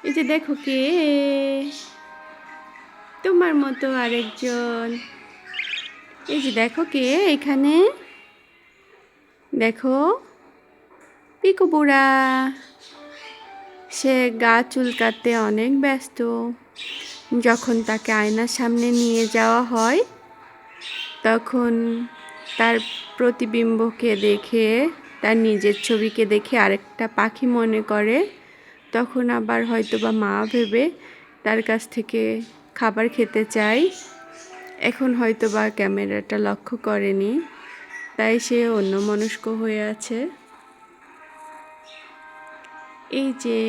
এই যে দেখো কে, তোমার মতো আরেকজন। এই যে দেখো কে এখানে, দেখো পিকু বুড়া। সে গা চুলকাতে অনেক ব্যস্ত। যখন তাকে আয়নার সামনে নিয়ে যাওয়া হয় তখন তার প্রতিবিম্বকে দেখে, তার নিজের ছবিকে দেখে আরেকটা পাখি মনে করে। তখন আবার হয়তো বা মা ভেবে তার কাছ থেকে খাবার খেতে চায়। এখন হয়তো বা ক্যামেরাটা লক্ষ্য করেনি, তাই সে অন্যমনস্ক হয়ে আছে। এই যে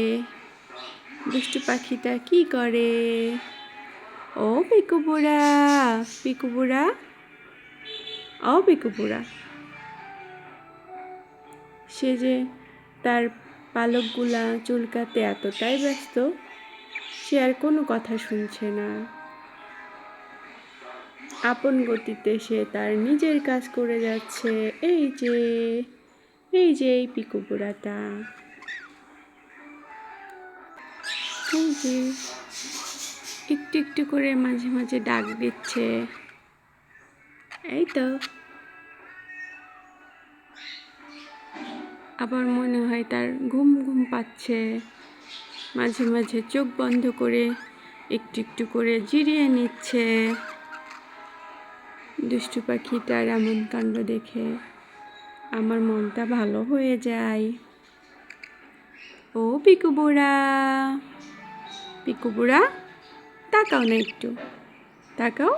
দুষ্টু পাখিটা কি করে? ও পিকু বুড়া, পিকু বুড়া, ও পিকু বুড়া। সে যে তার পালকগুলা চুলকাতে এতটাই ব্যস্ত, সে আর কোনো কথা শুনছে না। আপন গতিতে সে তার নিজের কাজ করে যাচ্ছে। এই যে, এই যে এই পিকু বুড়াটা, এই যে একটু একটু করে মাঝে মাঝে ডাক দিচ্ছে। এই তো, আবার মনে হয় তার ঘুম ঘুম পাচ্ছে। মাঝে মাঝে চোখ বন্ধ করে একটু একটু করে জিরিয়ে নিচ্ছে। দুষ্টু পাখিটার এমন কাণ্ড দেখে আমার মনটা ভালো হয়ে যায়। ও পিকু বুড়া, পিকু বুড়া, তাকাও না একটু, তাকাও।